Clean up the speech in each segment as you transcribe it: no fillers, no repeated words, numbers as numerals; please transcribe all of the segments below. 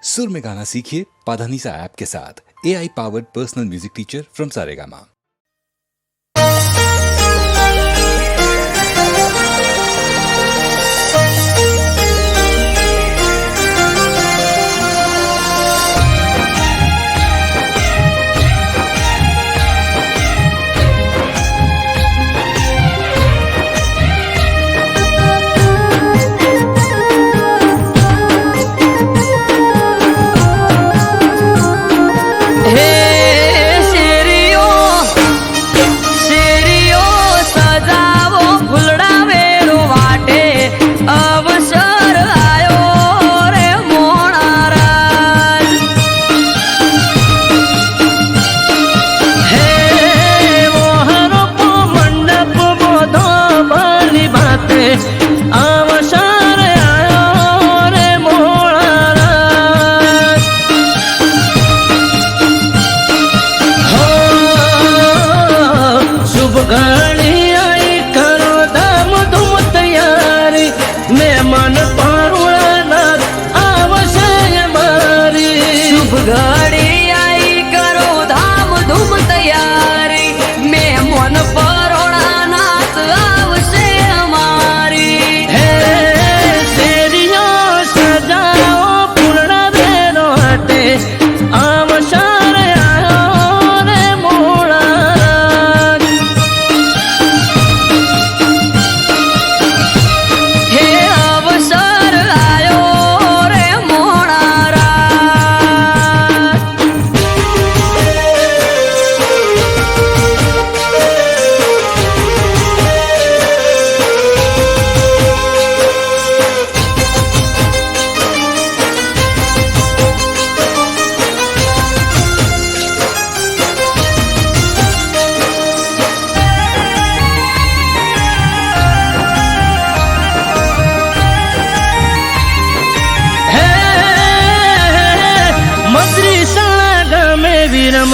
सुर में गाना सीखिए पाधानीसा ऐप के साथ। AI powered personal music teacher from Saregama.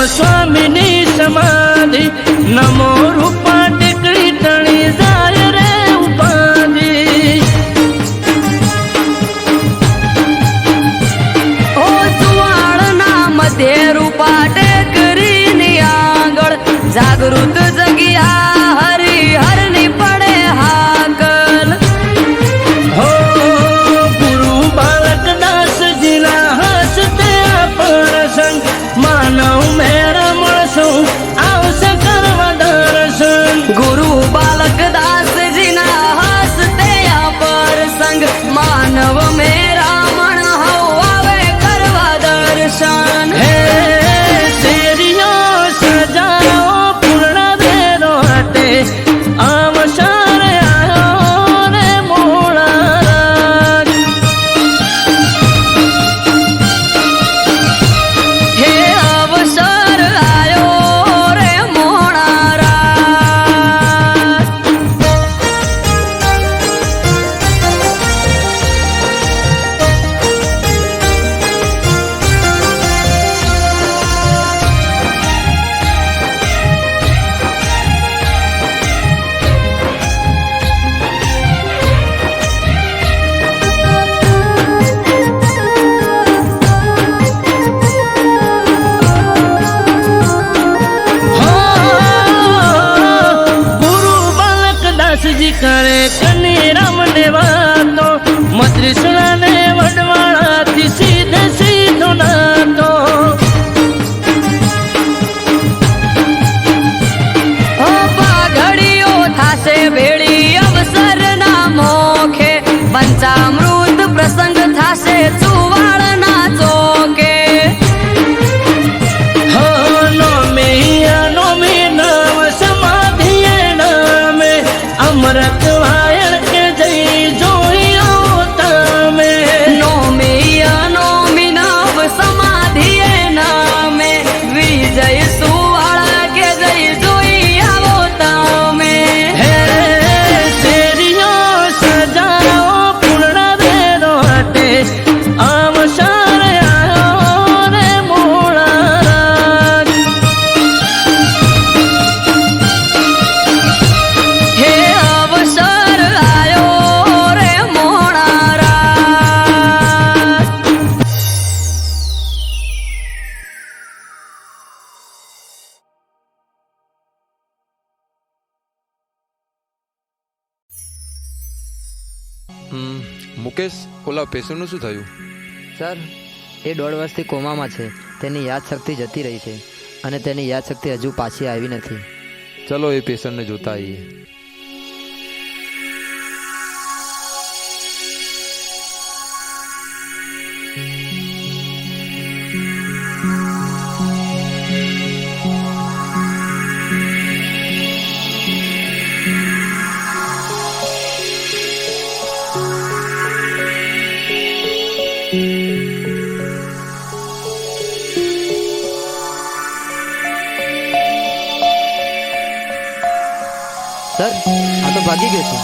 स्वामिनी समाधि नमो रूपा टिकड़ी टणी जाय रे उपाधि ओ सुवाळना मध्ये रूपा टेकरी नि आंगळ जागृत जगिया हरी हरनी पडे हाकल हो गुरु बालक दास जिना हसते आपण संग मानव मेरा मळसो आवश्य करवा दर्शन गुरु बालक दास जिना हसते पर संग मानव मेरा मन हवे करवा दर्शन हे शेरियो सजाओ पूर्ण दे મુકેશ, ઓલા પેશન્ટનું શું થયું? સર, એ 1.5 વર્ષથી કોમામાં છે. તેની યાદશક્તિ જતી રહી છે અને તેની યાદશક્તિ હજુ પાછી આવી નથી. ચલો એ પેશન્ટને જોતા આવીએ. સર, આ તો ભાગી ગયો છે.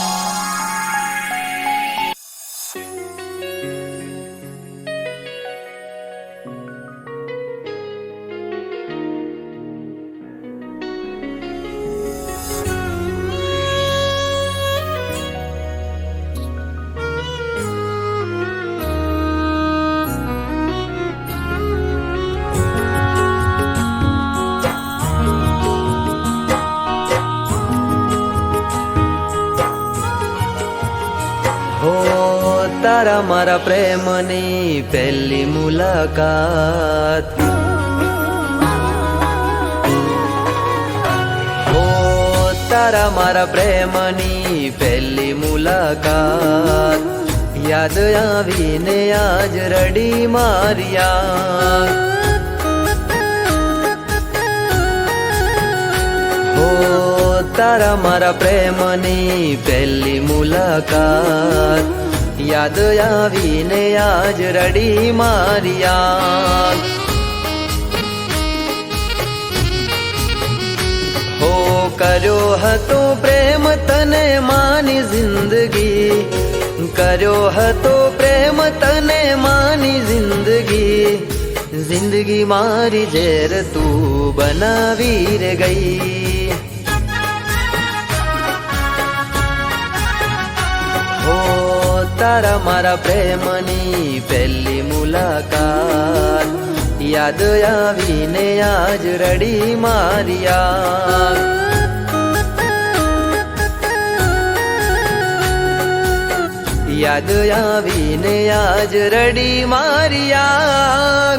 તારા મારા પ્રેમની પહેલી મુલાકાત, ઓ તારા મારા પ્રેમની પહેલી મુલાકાત, યાદ આવીને આજ રડી માર્યા. ઓ તારા મારા પ્રેમની પહેલી મુલાકાત, યાદ આવીને આજ રડી માર્યા. હો કર્યો હતો પ્રેમ તને માની જિંદગી, કર્યો હતો પ્રેમ તને માની જિંદગી, જિંદગી મારી ઝેર તું બનાવી રે ગઈ. તારા મારા પ્રેમની પહેલી મુલાકાત, યાદ આવીને આજ રડી માર્યા. યાદ આવીને આજ રડી માર્યા.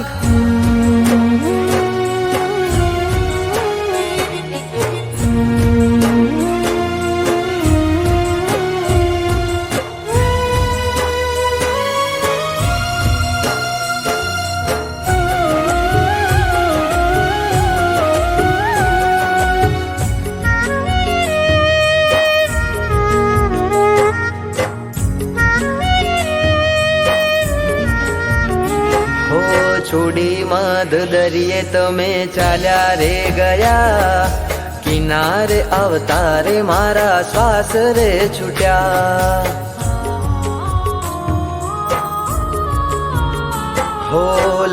છોડી માદ દરિયે તમે ચાલ્યા રે ગયા, કિનારે અવતારે મારા શ્વાસ રે છૂટ્યા. હો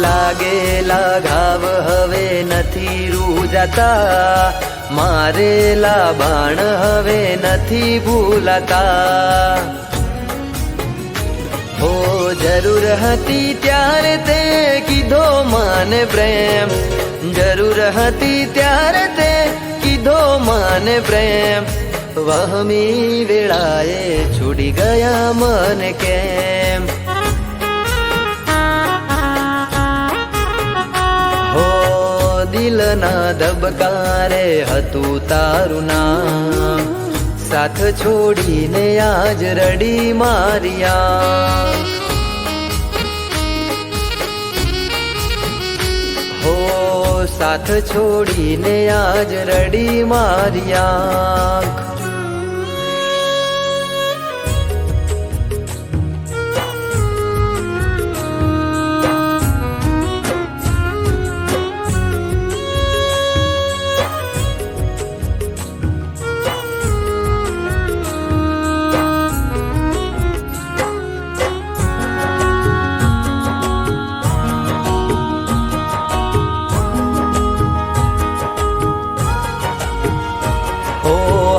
લાગેલા ઘાવ હવે નથી રૂજાતા, મારેલા બાણ હવે નથી ભૂલાતા. હો જરૂર હતી ત્યારે તે કીધો માને પ્રેમ, જરૂર હતી ત્યારે તે કીધો માને પ્રેમ, વહમી વેળાએ છોડી ગયા મને કેમ. હો દિલના ધબકારે હતું તારું નામ, સાથ છોડીને આજ રડી માર્યા. હો સાથ છોડીને આજ રડી માર્યા.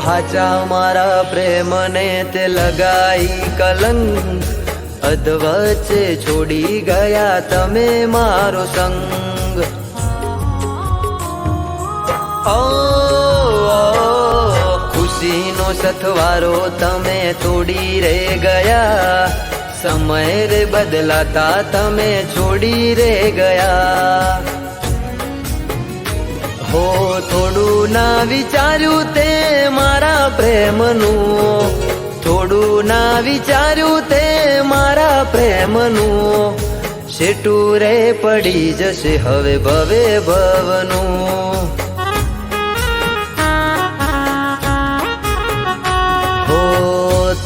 હાચા મારા પ્રેમને તે લગાઈ કલંક, અધવચ્ચે છોડી ગયા તમે મારો સંગ. ઓ ખુશીનો સથવારો તમે તોડી રે ગયા, સમય રે બદલાતા તમે છોડી રે ગયા. હો થોડું ના વિચાર્યું તે મારા પ્રેમનું, થોડું ના વિચાર્યું તે મારા પ્રેમનું. શેટું રે પડી જશે હવે ભવે ભવનું.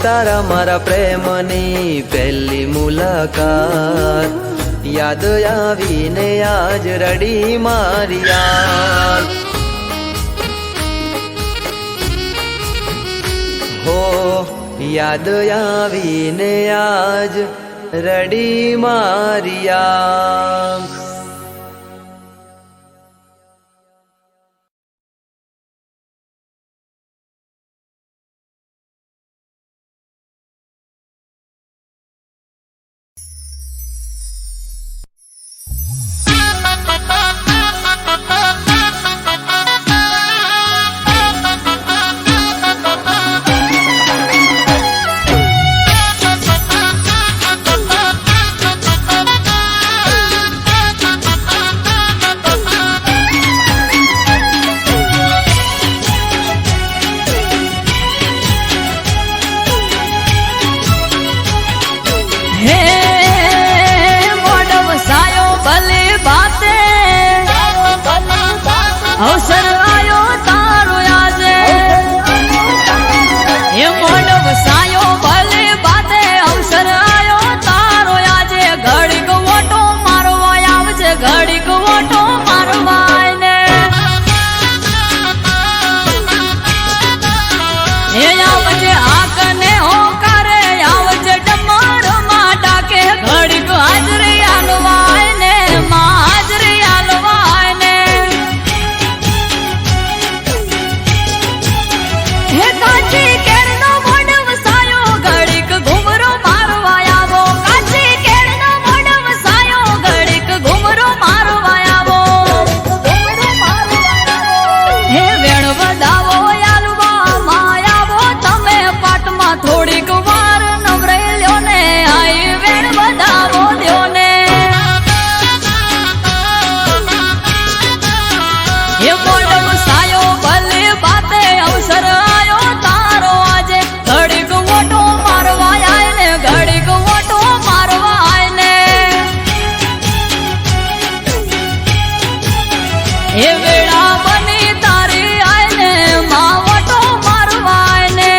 તારા મારા પ્રેમની પહેલી મુલાકાત યાદ આવીને આજ રડી મારી યાદ. હો યાદ આવીને આજ રડી મારી યાદ. અવસર આયો તારો આજે, એ મોઢ વસાયો ભલે બાતે. અવસર આયો તારો આજે, ઘડીક ઓટો મારવા આવજે, ઘડીક ઓટો મારવા ને. એ આવજે આકને હોકારે, આવજે ડમર માં ડાકે, ઘડીક હાજરી આલવાય ને, માં હાજરી આલવાય ને. હે કાચી કેળનો મોઢ વસાયો, ઘડીક ઘુમરો મારવા આવો. કાચી કેળનો મોઢ વસાયો, ઘડીક ઘુમરો મારવા આવો. હે વેણ વધાવો આલવા માં આવો તમે, પાટમાં થોડીક વાર નવરે લ્યો ને, આઈ વેણ વધાવો દ્યો ને. હે મોઢ વસાયો ભલે બાતે, અવસર આયો તારો આજે, ઘડીક ઓટો મારવા આય ને, ઘડીક ઓટો મારવા આય ને. એ વેળા બની તારી આય ને, માં ઓટો મારવા આય ને.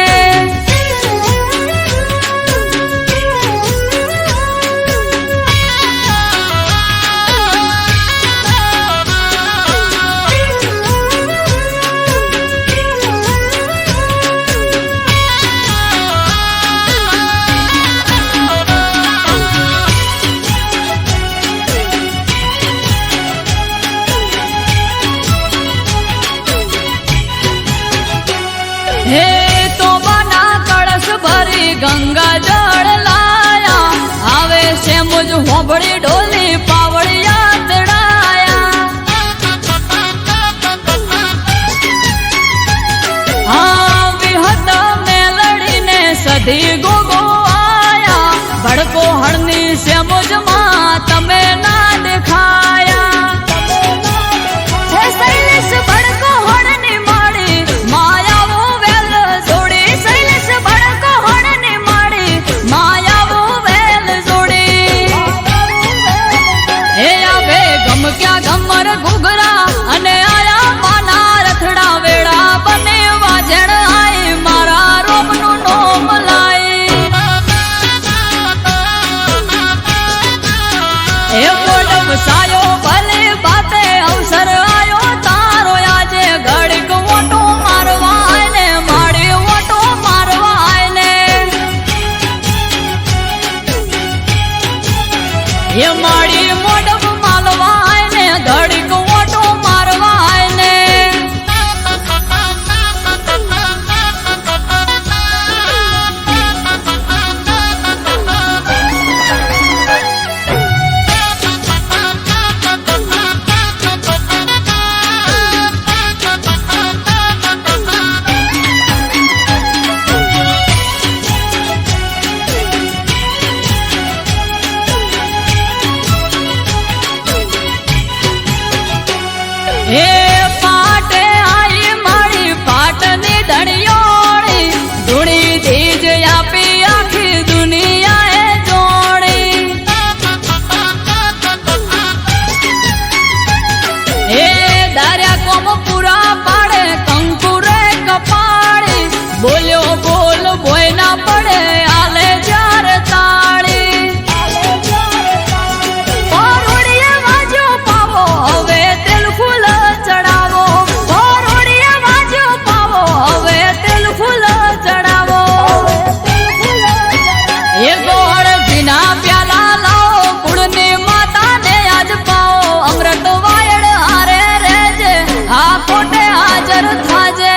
હે તો બના કળશ ભરી ગંગા જળ લાયા, આવે છે મુજ હોબળી ઢોલી પાવડિયા તડાયા. હા વિહત મેલડીને સધી ગોગો આયા, ભડકો હળની છે મુજમાં તમે ના દેખાયા. હે શૈલેષ ભડકો હળની માળી, માયાવો વેલ જોડી. શૈલેષ ભડકો હળની માળી, માયાવો વેલ જોડી. હે આવે ગમ ક્યાં ગમર ઘૂઘરા, અને આયા પાના રથડા વેળા બને વાજણ આઈ, મારા રોમનું નોમ લાઈ. હે મોઢ વસાયો ભલે બાતે, અવસર આયો તારો આજે, ઘડીક ઓટો મારવા આય ને, માડી ઓટો મારવા આય ને. એ માડી મોઢ માલવા આય ને, ઘડીક ઓટો મારવા આય ને. એમ પૂરા પાડે કંકુ રે કપાળી બોલ્યો બોલ ભોય ના પડે આલે જ્યારે તાળી પરોડીએ વાજ્યો પાવો હવે તેલ ફૂલ ચડાવો પરોડીએ વાજ્યો પાવો હવે તેલ ફૂલ ચડાવો એ ગોળ ઘીના પ્યાલા લાવો કુળની માતાને યાદ પાવો અમૃત વાયડ હારે રેજે આ કોટે હાજર થાજે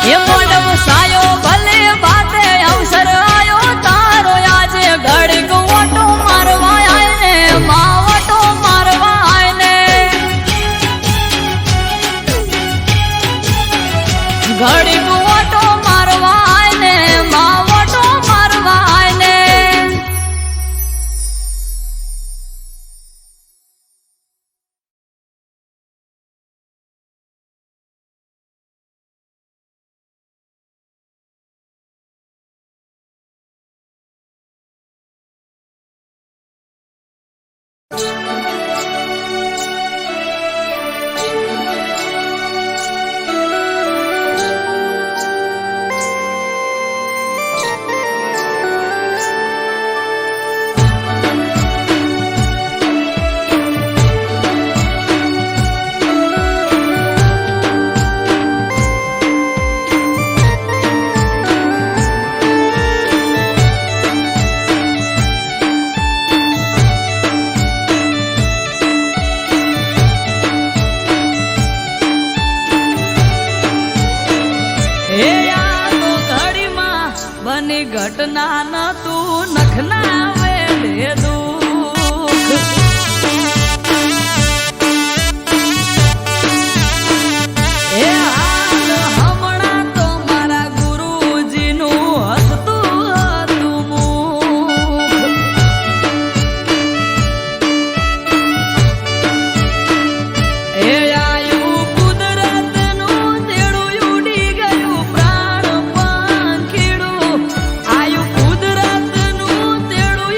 એ મોઢમ સાયો ભલે બાતે અવસર આયો તારો આજે ઘડીક ઓટો મારવા આય ને માવટો મારવા આય ને ઘડીક ઓટો મારવા આય ને માવટો મારવા આય ને બની ઘટના ન તું નખના વેલે દુઃખ એ હાલ હમણાં તો મારા ગુરુજીનું હસતું હતું મુખ એ આયુ કુદરતનું તેડું ઉડી ગયું પ્રાણ પાંખીડું આયુ કુદરતનું તેડું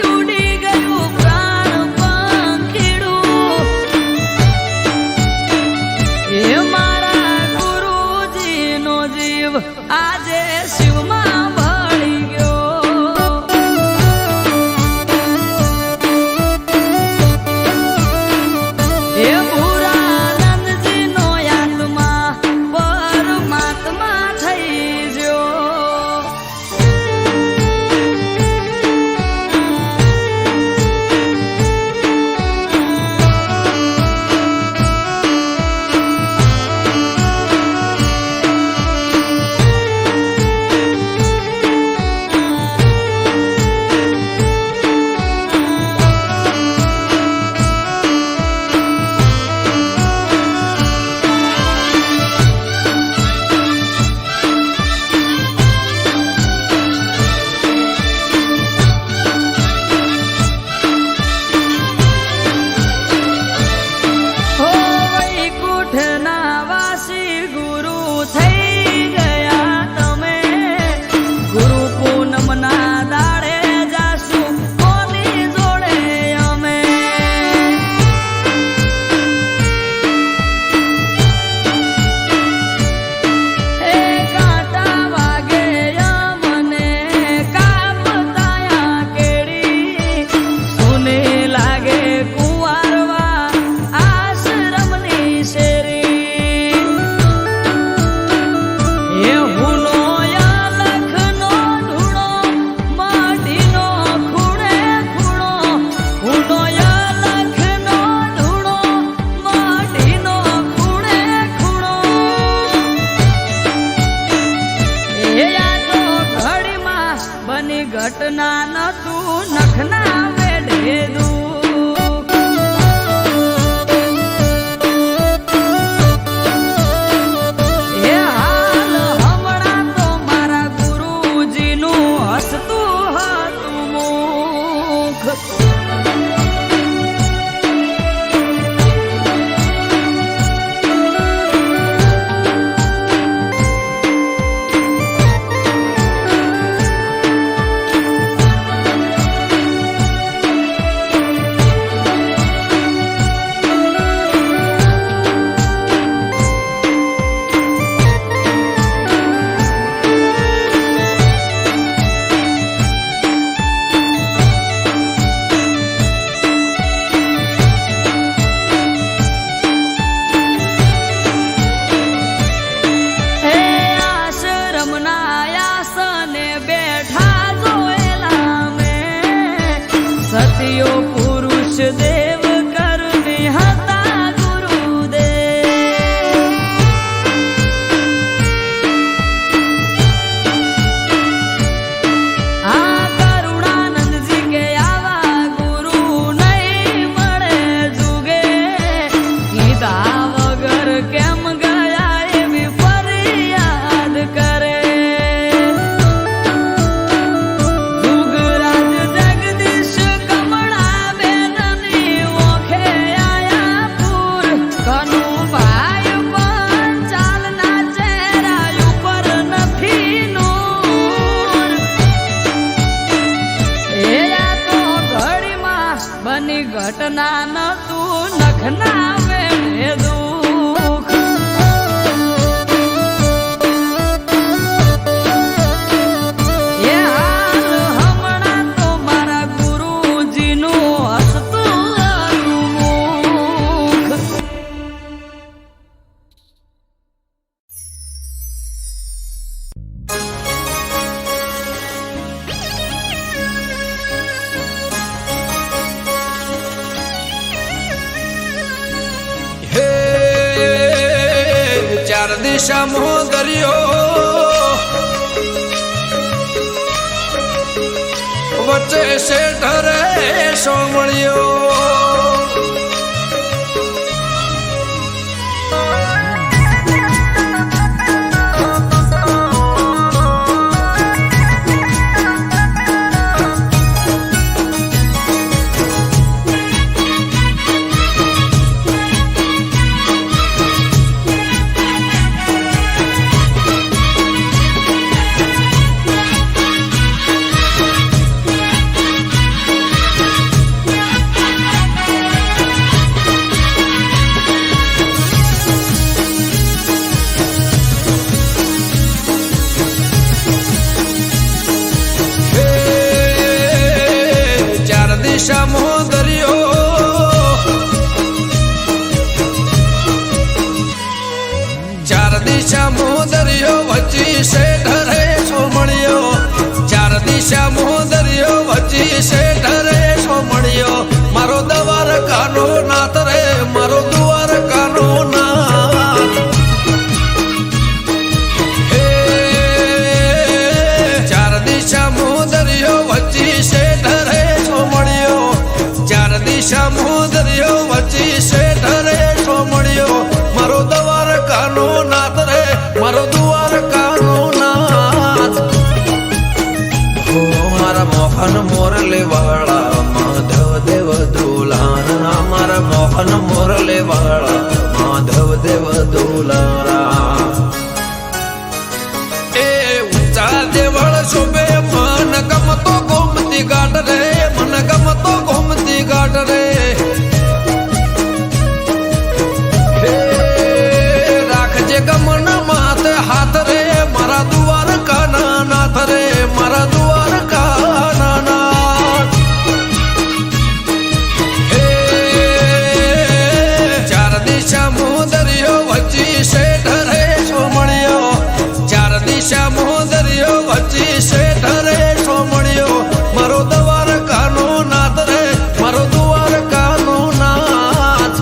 ભારતીયો પુરુષ દેવ કરુણી હતા ગુરુદેવ. આ કરુણાનંદજી કે આવા ગુરુ નહીં મળે જુગે. કીધા વગર કેમ ગયા એવી ફરિયાદ કરે. જુગરાજ જગદીશ કમળા બેનની ઓખે આયા પૂર. કનુભાઈ પણ ચાલના ચહેરા ઉપર નથી નૂર. એ આ તો ઘડીમાં બની ઘટના નતું નખના વેળે દુઃખ. એ હાલ હમણાં તો મારા ગુરુજીનું હસતું હતું મુખ. હે ચાર દિશામાં દરિયો વચ્ચે શેઠ રે સોમળિયો. દિશામાં દરિયો ચાર દિશામાં દરિયો વચ્ચી શેઠ રે સોમળિયો. ચાર દિશામાં દરિયો વચ્ચી શેઠ રે સોમળિયો. મારો દવાર કાનો નાથ રે મારો દુવાર કાનો નાથ. હે ચાર દિશામાં દરિયો વચ્ચી શેઠ રે સોમળિયો. ચાર દિશામાં દરિયો વચ્ચી શેઠ રે સોમળિયો. મારો દવાર કાનો નાથ રે મારો દુવાર કાનો નાથ. હો મારા મોહન મોરલે વાળા માધવ દેવ દુલારા. મારા મોહન મોરલે વાળા માધવ દેવ દુલારા. એ ઊંચા દેવળ શોભે મન ગમતો ગોમતી ઘાટ રે. મન ગમતો ગોમતી ઘાટ રે. હે રાખજે ગમન માથે હાથ રે મારા દુવાર કાના નાથ રે મારા દુવાર કાના નાથ. હે ચાર દિશામાં દરિયો વચ્ચી શેઠ રે સોમળિયો. ચાર દિશામાં દરિયો વચ્ચી શેઠ રે સોમળિયો. મારો દવાર કાનો નાથ રે મારો દુવાર કાનો નાથ.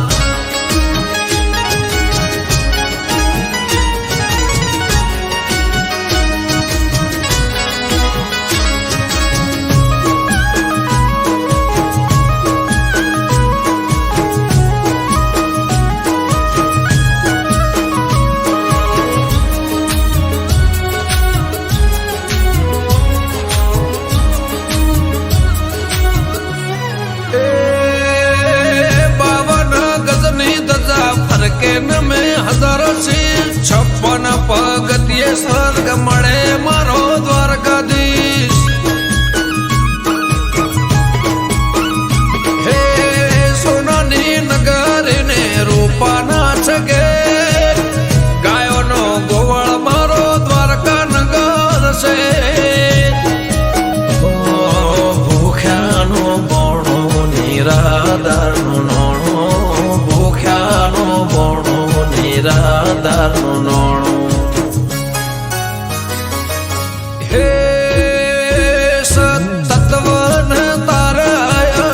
ફરકે ન મેં હજાર શીર 56 પગથિયે સ્વર્ગ મળે મારો દ્વારકાધીશ. હે સોનાની નગરીને રૂપાના છગે ગાયોનો ગોવળ મારો દ્વારકા નગર છે. ભૂખ્યાનો બોણો નિરાધારનો નોણો. ભૂખ્યાનો બોણો નિરાધારનો નોણો. હે સતત્વન તારા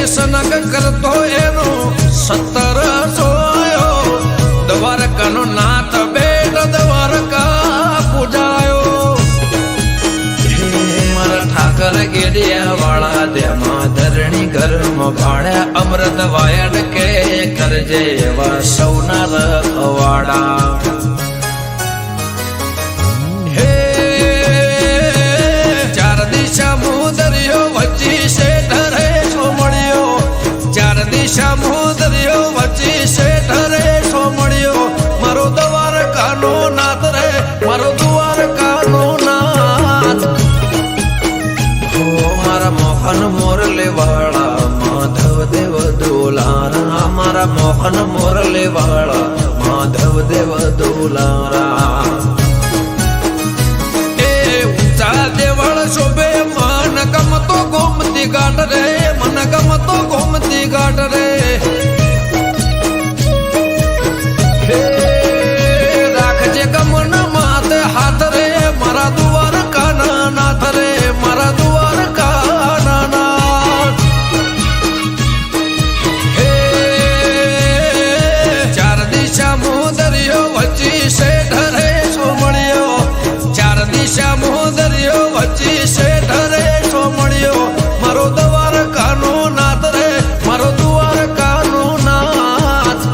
સનક કરતો એનો 1700 દ્વારકાનો નાથ બેટ દ્વારકા પૂજાયો મારા ઠાકર ગેડિયા વાળા દેમાં ધરણી ઘરમાં ભાડ્યા અમૃત વાયડ કે કરજે એવા સૌના રખવાડા હે ચાર દિશા મુદરિયો વચ્ચી શેઠ રે સોમણિયો ચાર દિશા મુદરિયો વચ્ચી શેઠ રે સોમણિયો મારો દ્વારકાનો નાથ રે મારો દ્વારકાનો નાથ હો મારા મોહન મોરલે વાળા માધવ દેવ દુલારા મારા મોહન મોરલે વાળા માધવ દેવ દુલારા એ ઊંચા દેવળ શોભે મન ગમતો ગોમતી ઘાટ રે મન ગમતો ગોમતી ઘાટ રે હે રાખજે ગમન માથે હાથ રે મારા દ્વારકાના નાથ રે મારા દ્વારકાના નાથ હે ચાર દિશા મુદરિયો વચ્ચી શેઠ રે સોમણિયો ચાર દિશા મુદરિયો વચ્ચી શેઠ રે સોમણિયો મારો દ્વારકાનો નાથ રે મારો દ્વારકાનો નાથ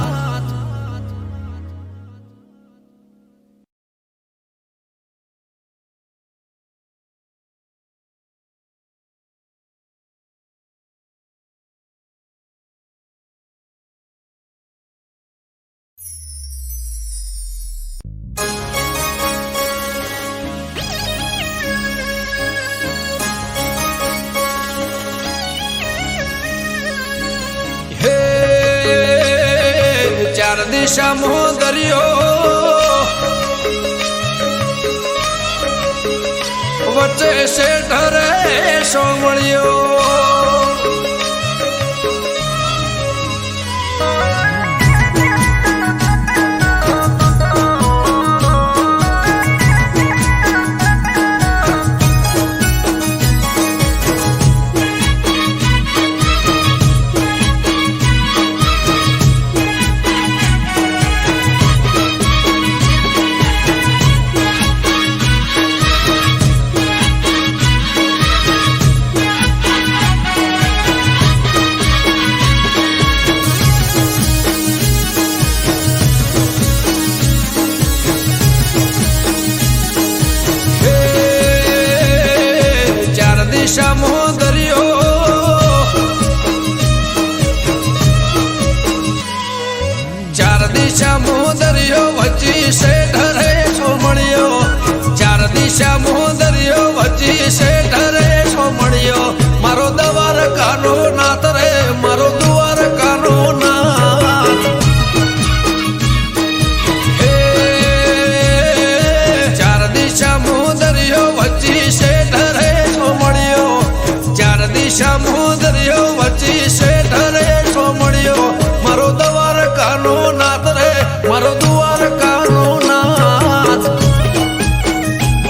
હે ચાર દિશા મુદરિયો વચ્ચે શેઠ રે સોમણિયો દિશા મુદરિયો ચાર દિશા મુદરિયો વચ્ચી શેઠ રે સોમણિયો ચાર દિશા મુદરિયો વચ્ચી શેઠ રે સોમણિયો મારો દ્વારકાનો નાથ રે મારો દ્વારકાનો નાથ હે ચાર દિશા મુદરિયો વચ્ચી શેઠ રે સોમણિયો ચાર દિશા મુદરિયો વચ્ચી શેઠ રે સોમણિયો મારો દ્વારકાનો નાથ રે મારો દ્વારકાનો નાથ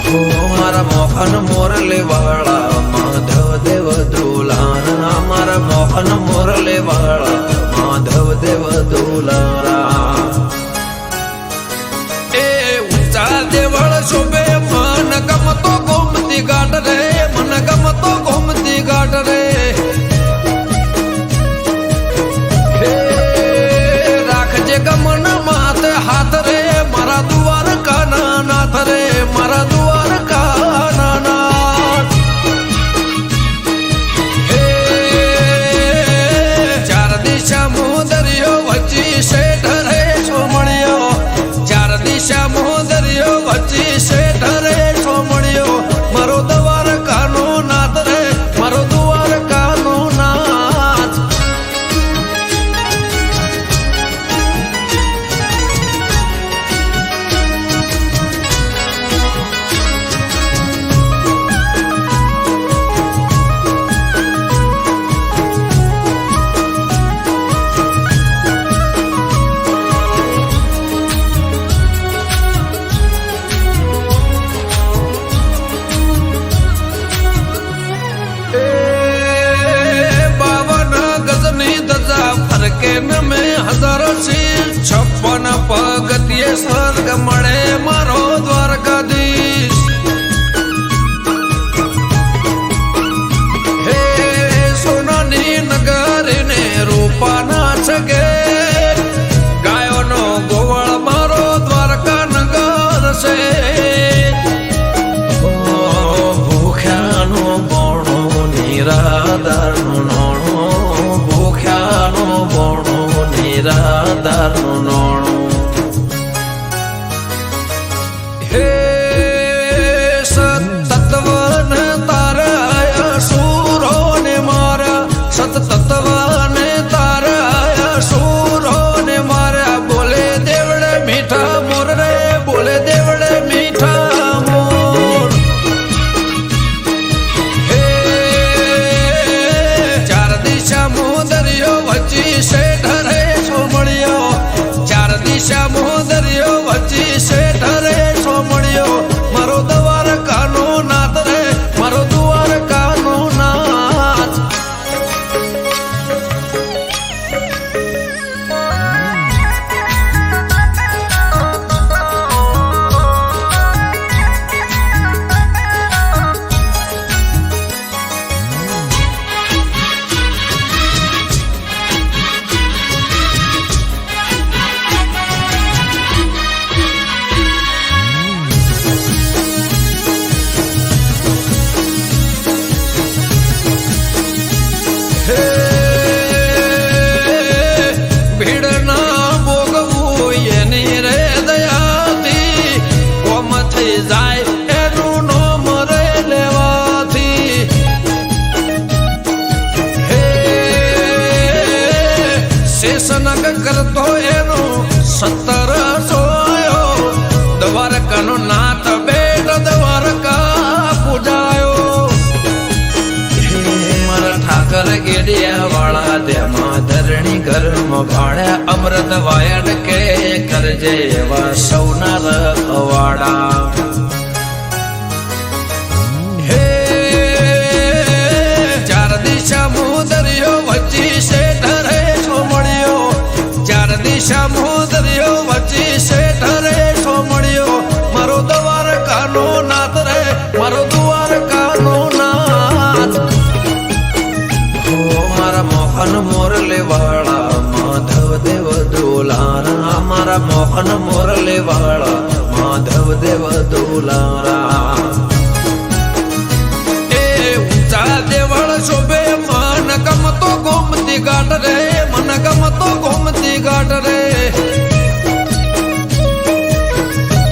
હો મારા મોહન મોરલે વાળા માધવ દેવ દુલારા મારા મોહન મોરલે વાળા માધવ દેવ દુલારા એ ઊંચા દેવળ શોભે મન ગમતો ગોમતી ઘાટ રે મન ગમતો ગોમતી ઘાટ રે હે રાખજે ગમન માથે હાથ રે મારા દ્વારકાના નાથ રે મારા દ્વારકાના નાથ હે ચાર દિશા મુદરિયો વચ્ચી શેઠ રે સોમણિયો ચાર દિશા મુદરિયો વચ્ચી શેઠ કે નમે હજાર શીશ 56 પગથિયે સ્વર્ગ મળે મારો દ્વારકાધીશ હે સોનાની નગરી ને રૂપાના છગે ગાયોનો ગોવાળ મારો દ્વારકા નગર છે ભૂખ્યાનો બોણો નિરાધારનો નોણો ભૂખ્યાનો બોણો નિરાધારનો નોણો હે સતત્વન તારા સુરો ને મારા સતત્વન તારા સુરો ને મારા બોલે દેવડે મીઠા મોર રે બોલે દેવડે મીઠા મોર હે ચાર દિશા મોદરિયો વચ્ચી શેઠ રે સોમણિયો ચાર દિશા મોદરિયો વચ્ચી શેઠ રે સોમણિયો મારો દ્વારકાનો નાથ રે મારો દ્વારકાનો નાથ ભીડ ના ભોગવું એની રે દયાથી કોમ થઈ જાય એનું નોમ રે લેવાથી હે શેષનગ કરતો એનો 17 સોયો દ્વારકાનો નાથ બેટ દ્વારકા પૂજાયો મારા ઠાકર ગેડિયા વાળા તેમાં ધરણી ઘરમાં ભાડ્યા અમૃત વાયડ કે કરજે એવા સૌના રખવાડા હે ચાર દિશા મોદરિયો વચ્ચી શેઠ રે સોમણિયો ચાર દિશા મોદરિયો વચ્ચી શેઠ રે સોમણિયો મારો દ્વારકાનો નાથ રે મારો દ્વારકાનો નાથ મારા મોહન મોરલે વાળા માધવ દેવ દુલારા મારા મોહન મોરલે વાળા માધવ દેવ દુલારા એ ઊંચા દેવળ શોભે મન ગમતો ગોમતી ઘાટ રે મન ગમતો ગોમતી ઘાટ રે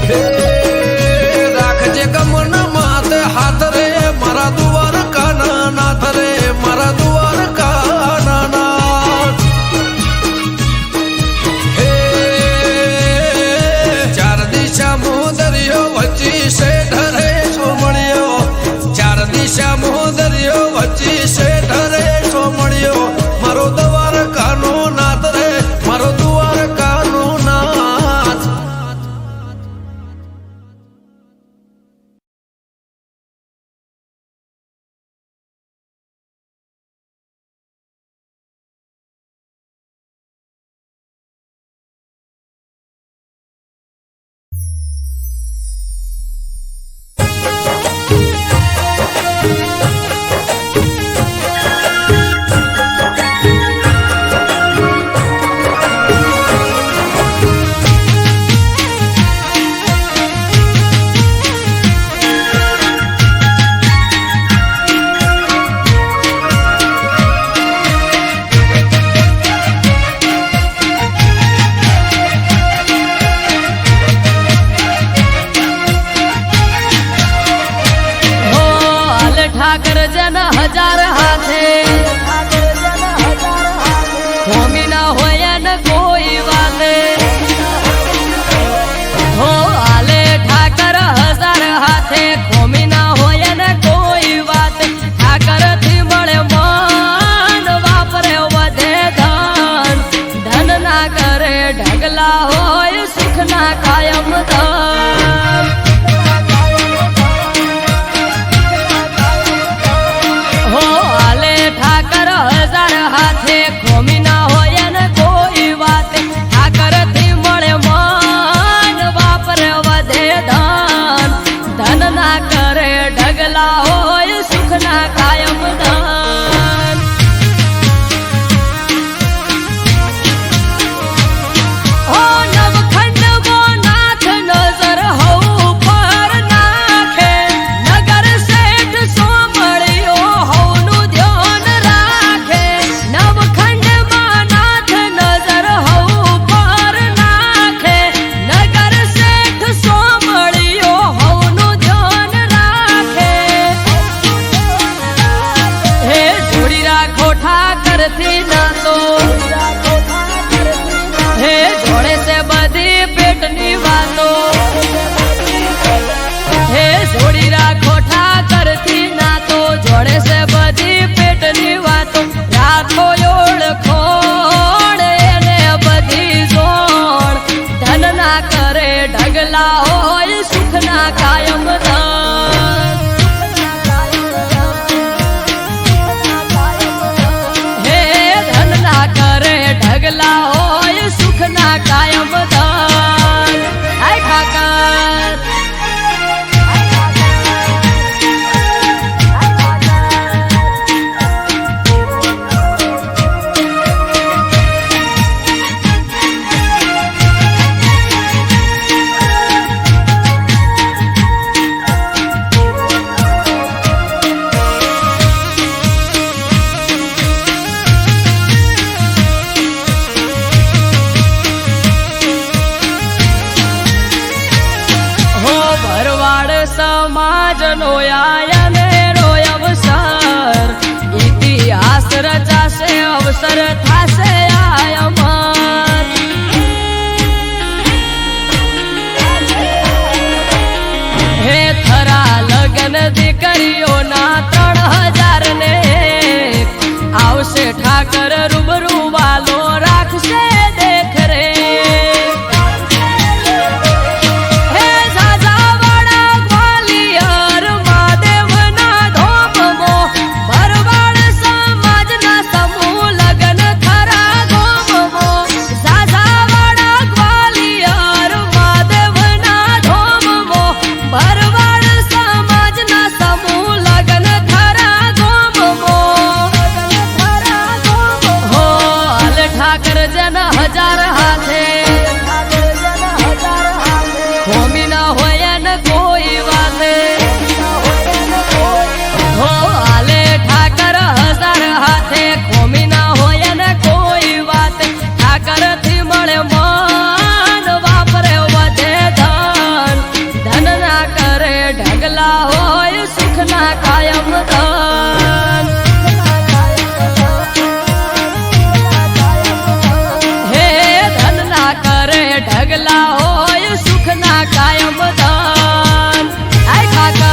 હે રાખજે ગમન માથે હાથ રે મારા દ્વારકાના નાથ રે મારા દ્વારકાના નાથ હે ચાર દિશા મોદરિયો વચ્ચી શેઠ રે સોમણિયો ચાર દિશા મોદરિયો વચ્ચી શેઠ રે સોમણિયો મારો દ્વારકાનો નાથ રે મારો દ્વારકાનો નાથ ઠાકર જન હજાર હાથે હોમી ના હોય ને કોઈ વાલે હો આલે ઠાકર હજાર હાથે હોમી ના હોય ને કોઈ વાત ઠાકર થી મળે મન વાપરે વધે ધન ધન ના કરે ઢગલા હોય સુખ ના કાયમ ધન હો આલે ઠાકર ઢગલા હોય સુખના કાયમ દાન ઓ નવખંડ નાથ નજર હઉ પર નાખે નગર શેઠ સોમળિયો હઉનું ધ્યાન રાખે નવખંડમાં નાથ નજર હઉ પર નાખે નગર શેઠ સોમળિયો હઉનું ધ્યાન રાખે હે જોડી રાખો ઠાકરથી ના તો હે જોડે છે બધી પેટની વાતો હે જોડી રાખો ઠાકરથી ના તો જોડે છે બધી પેટની વાતો રાખો ઓળખોણ એને બધી જોણ ધન ના કરે ઢગલા હોય સુખના કાયમ દાન હે ધન ના કરે ઢગલા હોય સુખના કાયમ દાન હાય ઠાકર હો ભરવાડ સમાજનો આયને રોય અવસર ઇતિહાસ રચાશે અવસર થાશે આયમર હે થરા લગન દીકરીઓના 3000 ને આવશે ઠાકર રૂબરૂ વાલો રાખશે દેખ રે હે ઝાઝાવાડા ગ્વાલિયર મહાદેવના ધોમમો ભરવાડ સમાજના સમૂહ લગન થરા ધોમમો ઝાઝાવાડા ગ્વાલિયર મહાદેવના ધોમમો ભરવાડ સમાજના સમૂહ લગન થરા ધોમમો હો હાલ ઠાકર જન હજાર હાથે હોમી ના હોય ને કોઈ વાતે હો હાલે ઠાકર હજાર હાથે હોમી ના હોય ને કોઈ વાતે ઠાકર થી મળે મન વાપરે વધે ધન ધન ના કરે ઢગલા હોય સુખના કાયમ દાન હે ધન ના કરે ઢગલા હોય સુખના કાયમ દાન હાય ઠાકર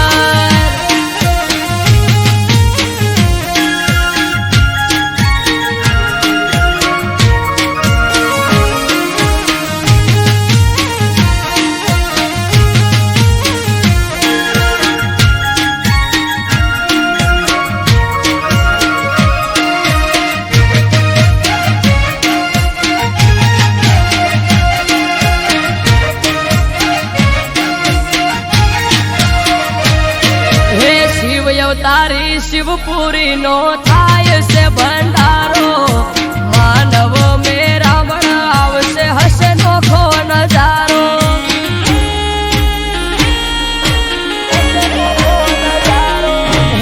હે શિવ અવતારી શિવપુરી નો થાય છે ભંડારો માનવ મેરામણ આવશે હશે નોખો નજારો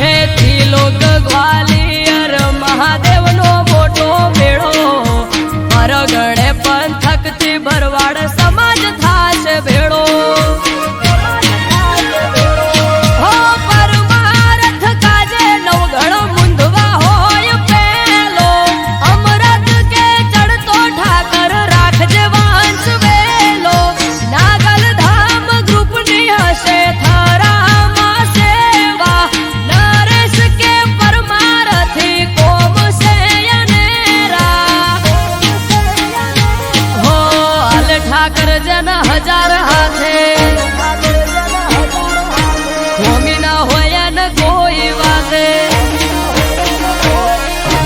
હે ત્રિલોક ગ્વાલિયર મહાદેવનો મોટો મેળો પરગણે પંથકથી ભરવાડ સમાજ થાશે ભેળો હો પરમારથ કાજે નવઘણ મુંદવા હોય પેલો અમરત કે ચડતો ઠાકર રાખજે વંશ વેલો નાગલ ધામ ગ્રુપની હશે થરામાં સેવા નરેશ કે પરમારથી કોમ છે અનેરા હો હાલ ઠાકર જન હજાર હાથે હોમી ના હોય ને કોઈ વાતે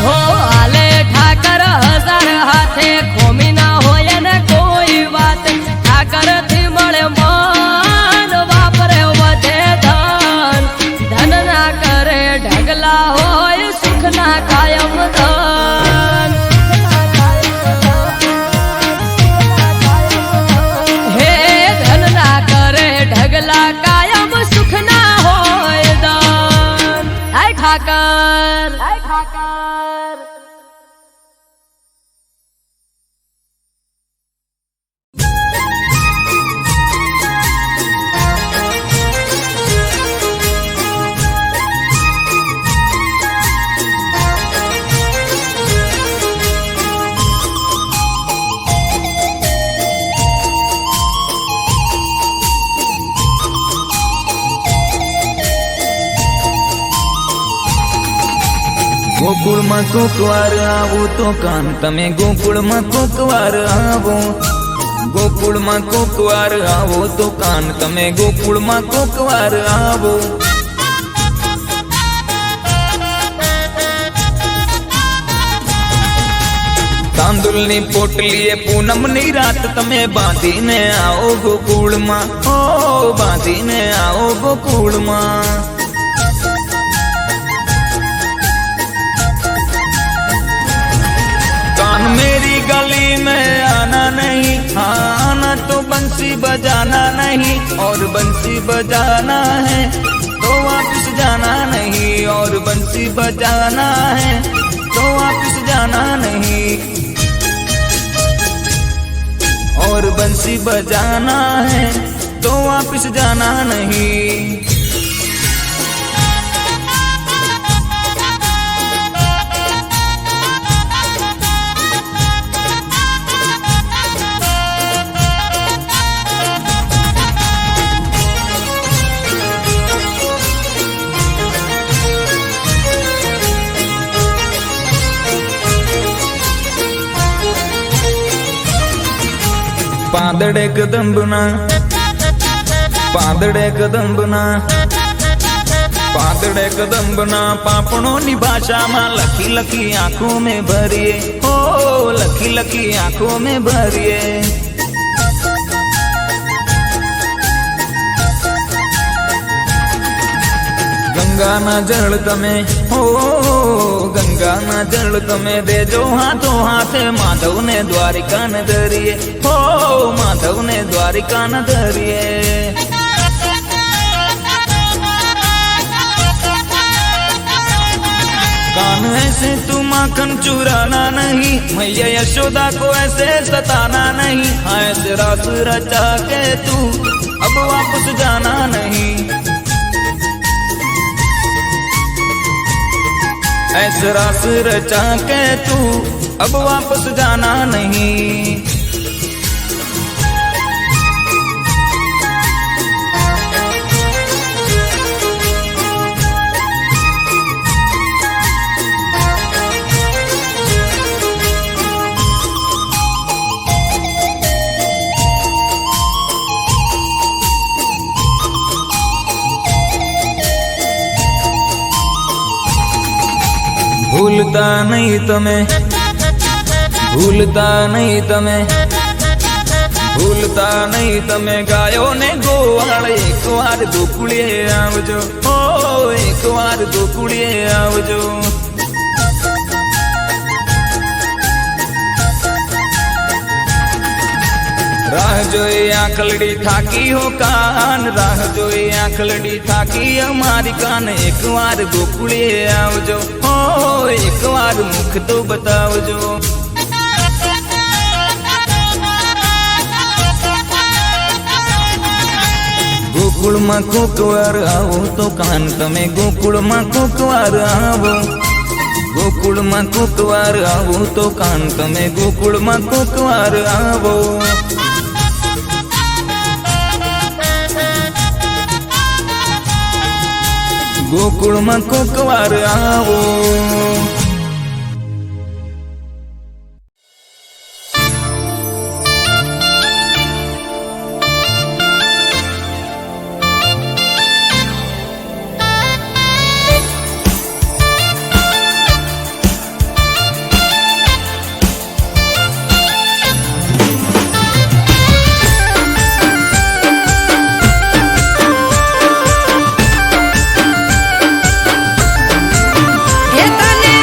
હો હાલે ઠાકર હજાર હાથે હોમી ના હોય ને કોઈ વાતે ઠાકર થી મળે મન વાપરે વધે ધન ઠાકર ગોકુળમાં કોકવાર આવો તો કાન તમે ગોકુળમાં કોકવાર આવો ગોકુળમાં કોકવાર આવો તો કાન તમે ગોકુળમાં કોકવાર આવો તાંદુલની પોટલીએ પૂનમની રાત તમે બાંધીને આવો ગોકુળમાં ઓ બાંધીને આવો ગોકુળમાં मेरी गली में आना नहीं, हाँ आना तो बंसी बजाना नहीं और बंसी बजाना है तो वापस जाना नहीं और बंसी बजाना है तो वापस जाना नहीं और बंसी बजाना है तो वापस जाना नहीं પાંદડે કદંબના પાંદડે કદંબના પાંદડે કદંબના પાપણોની ભાષામાં લખી લખી આંખો में ભરીએ ઓ લખી લખી આંખો में ભરીએ ગંગાના જળ તમે હો ગંગાના જળ તમે દેજો હાથો હાથે માધવને દ્વારિકા ન ધરીએ હો માધવને દ્વારિકા ન ધરીએ कान ऐसे तू माखन चुराना नहीं मैया यशोदा को ऐसे सताना नहीं ऐसे रास रचा के तू अब वापस जाना नहीं ऐसे रास रचा के तू अब वापस जाना नहीं भूलता नहीं तमे भूलता नहीं तमे भूलता नहीं तमे गायो ने गोवाळ एक वार गोकुळे आवजो ओ एक वार गोकुळे आवजो राह जोई आंखलड़ी थाकी हो कान राह जोई आंखलड़ी थाकी हमारी कान एक वार गोकुळे आवजो हो एक वार मुख तो बतावजो गोकुळ में कोकवार आवो तो कान तमे गोकुळ में कोकवार आवो गोकुळ में कोकवार आवो तो कान तमे गोकुळ में कोकवार आवो गोकुळ में कोकवार आवो તને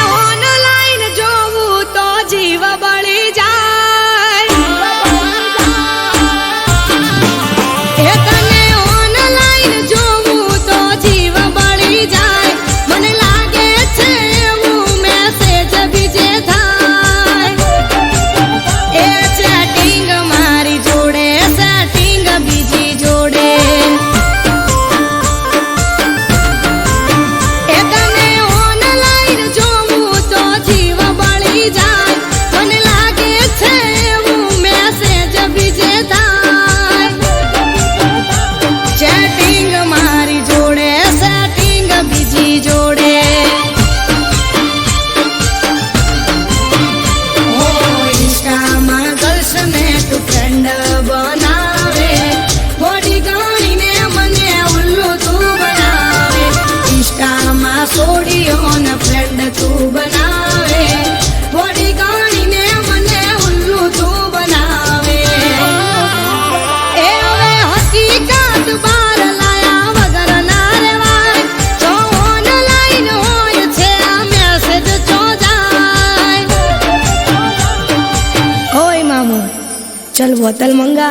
चल बोतल मंगा,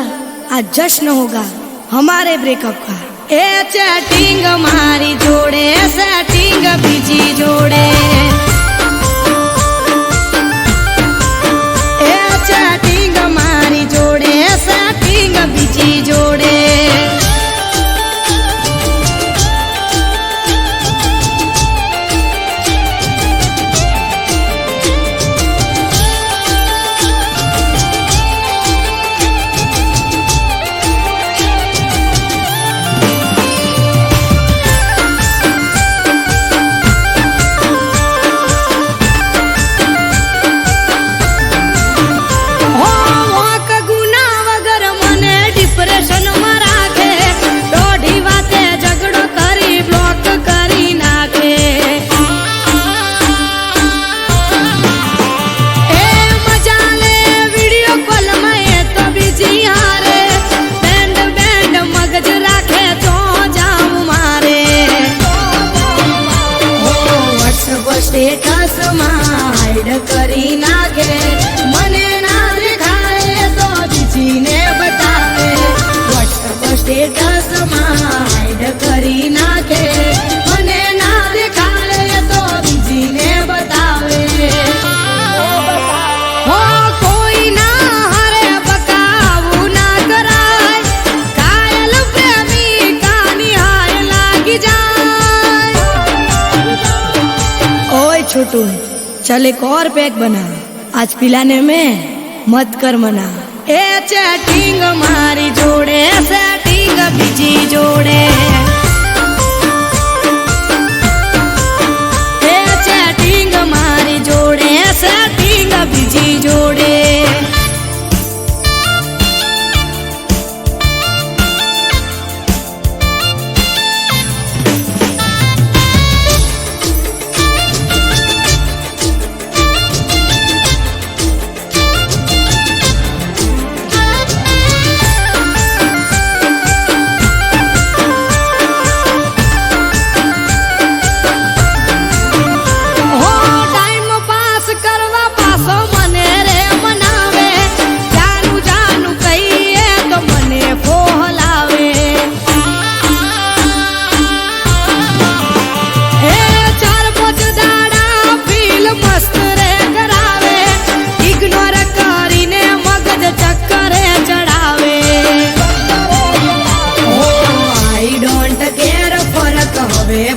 आज जश्न होगा हमारे ब्रेकअप का। ए चैटिंग मारी जोड़े, सेटिंग बीजी जोड़े, ए चैटिंग मारी जोड़े, सेटिंग बीजी जोड़े। स्टेटस हाइड करी नाखे, मने ना देखाए तो बीजी ने बतावे। व्हाट्सएप स्टेटस हाइड करी नाखे, मने ना देखाए तो बीजी ने बतावे। हो कोई ना हरे बकाऊ ना कराए, कायल प्रेमी का निहाय लागी जाए। ओए छोटू, चल एक और पैक बना, आज पिलाने में मत कर मना। ए चैटिंग मारी जोड़े, सेटिंग बीजी जोड़े, ए चैटिंग मारी जोड़े, सेटिंग बीजी जोड़े।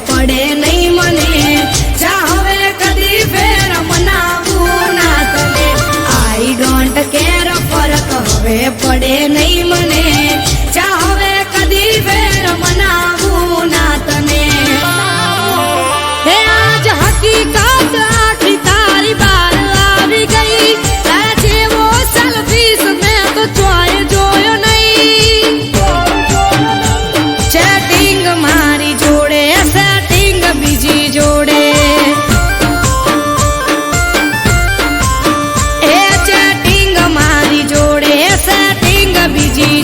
પડે નહીં મને ચાહવે કદી ફેર મનાવું ના તને। આઈ ડોન્ટ કેર ફરક હવે પડે નહીં મને ચાહવે કદી ફેર મનાવું ના તને। હે આજ હકીકત આખી તારી બાર આવી ગઈ, તારા જેવો સેલ્ફીસ મેં તો ચોય જોયો નહીં। ચેટિંગ મારી જોડે, સેટિંગ બીજી જોડે, એ ચેટિંગ મારી જોડે, સેટિંગ બીજી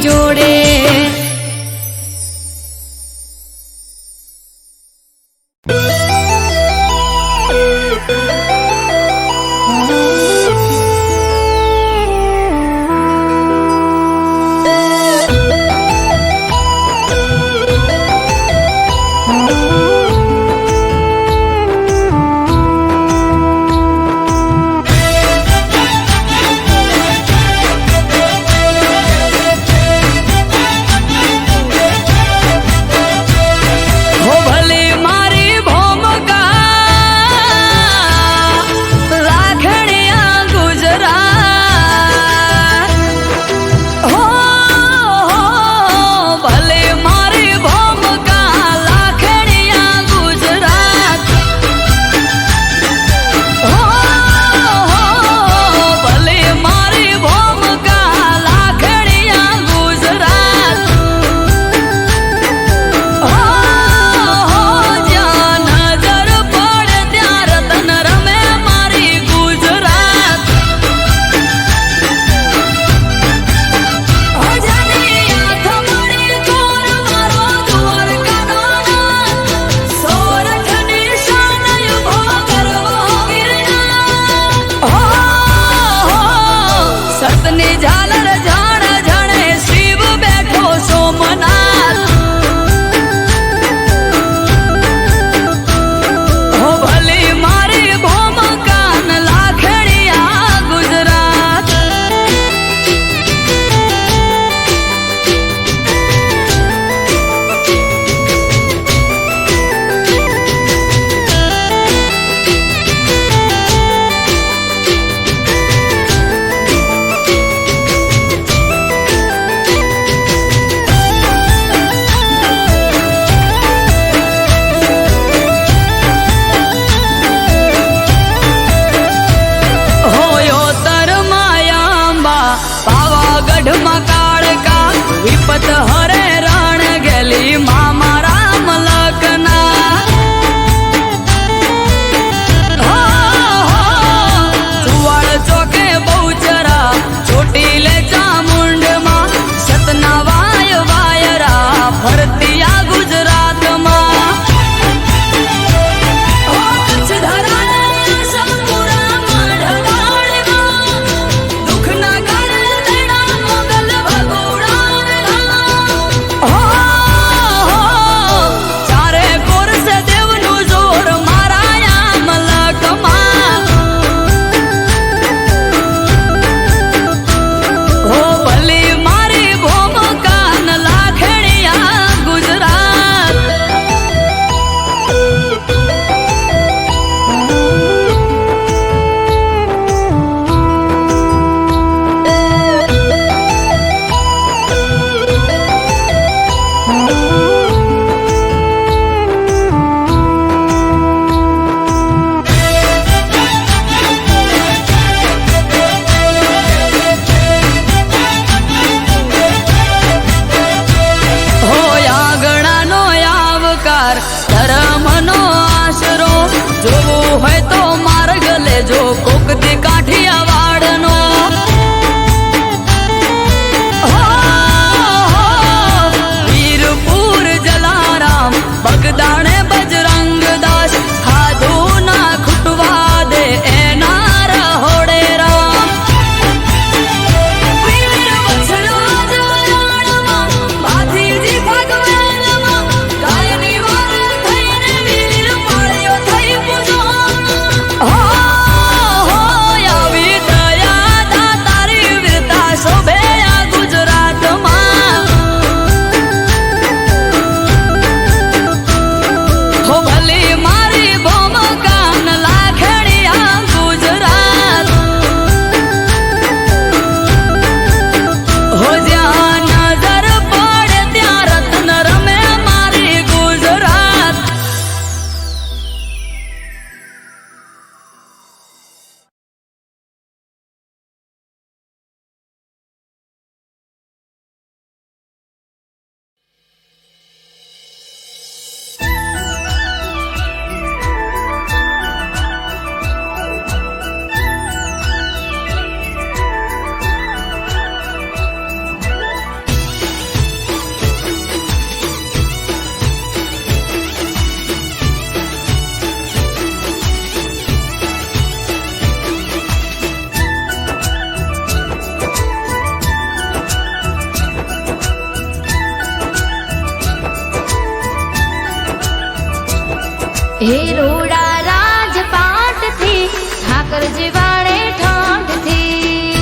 હે રોડા રાજપાટ થી ઠાકરજી વાળે ઠાઠ થી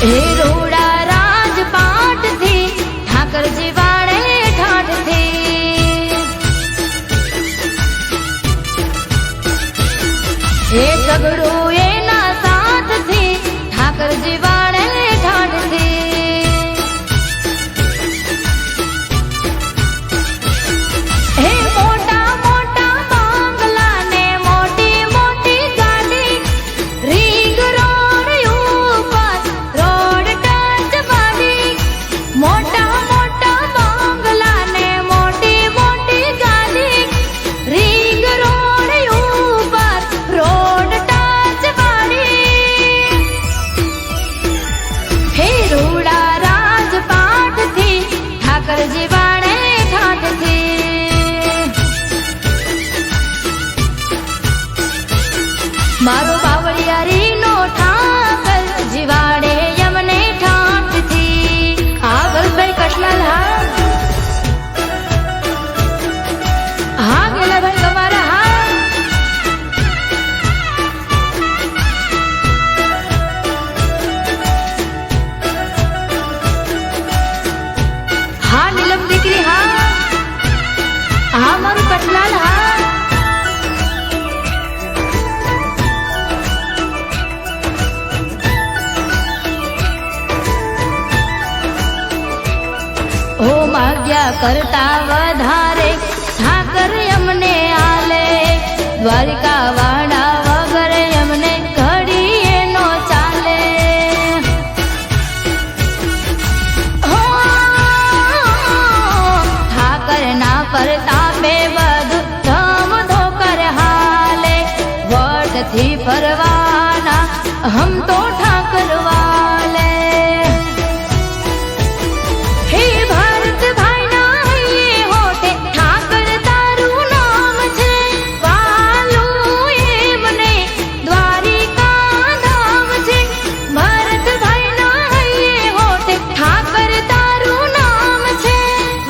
હે રોડા રાજપાટ થી ઠાકરજી વાળે ઠાઠ થી હે સગડું એના સાથ થી ઠાકરજી વાળે ઠાઠ થી હે મોટા મોટા બંગલા ને મોટી મોટી ગાડી રીંગ રોડ ઉપર રોડ ટચ વાળી મોટા મોટા બંગલા ને મોટી મોટી ગાડી રીંગ રોડ ઉપર રોડ ટચ વાળી હે રોડા રાજપાટ થી ઠાકરજી વાળે ઠાઠ થી મારો બાવળિયારી નો ઠાકર જીવાડે યમને ઠાઠ થી આ વરભાઈ કટલાલ હા ગેલાભાઈ તમારા હા નીલમ દીકરી હા મારું કટલાલ હા ઓ માગ્યા કરતા વધારે ઠાકર અમને આલે દ્વારિકા વાડા વગર અમને ઘડીએ નો ચાલે હો ઠાકર ના પરતાપે બધું ધમ ધોકર હાલે વટથી ફરવાના હમ તો ઠાકર વાલે હે ભારત ભાઈ ના હૈયે હોઠે ઠાકર તારું નામ છે વાલું એમને દ્વારિકા ધામ છે ભારત ભાઈ ના હૈયે હોઠે ઠાકર તારું નામ છે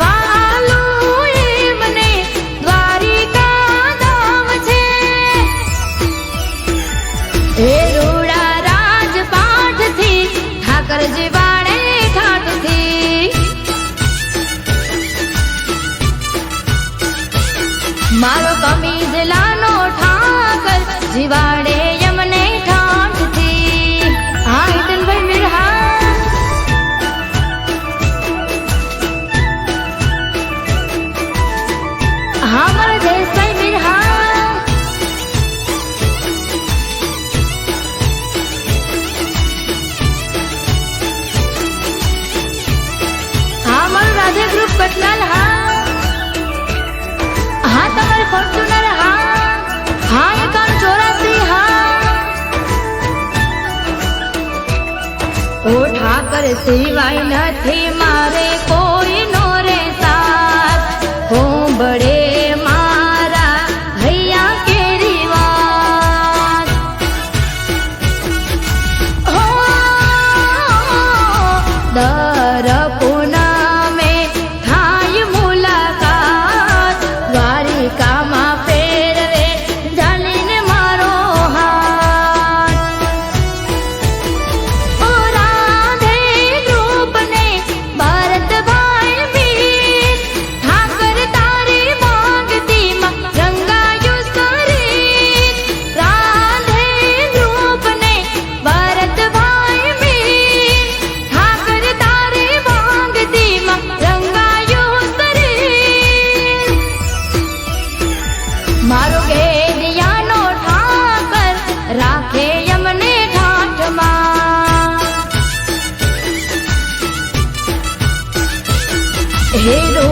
વાલું એમને દ્વારિકા ધામ છે હે રોડા રાજપાટ થી ઠાકરજી વાળે ઠાઠ થી મારો કમીજ લાનો ઠાકર જીવાડે યમને ઠાઠ થી હા હિતનભાઈ મીર હા મારા જયેશભાઈ મીર હા મારું રાધે ગ્રુપ કટલાલ હા તમારે ફોર્ચ્યુનર હા 5184 હા ઓ ઠાકર સિવાય નથી મારે કોઈ નો રે સાથ હું બળે મારા હૈયા કેરી વાત હો દર પૂનમે થાય મુલાકાત દ્વારિકામાં ફેરવે જાલીને મારો હાથ ઓ રાધે ગ્રુપને ભરતભાઈ મીર ઠાકર તારી માંગતીમાં રંગાયું શરીર રાધે ગ્રુપને ભરતભાઈ મીર ઠાકર તારી માંગતીમાં રંગાયું શરીર મારો ગેડિયાનો ઠાકર રાખે યમને ઠાઠમાં હે રો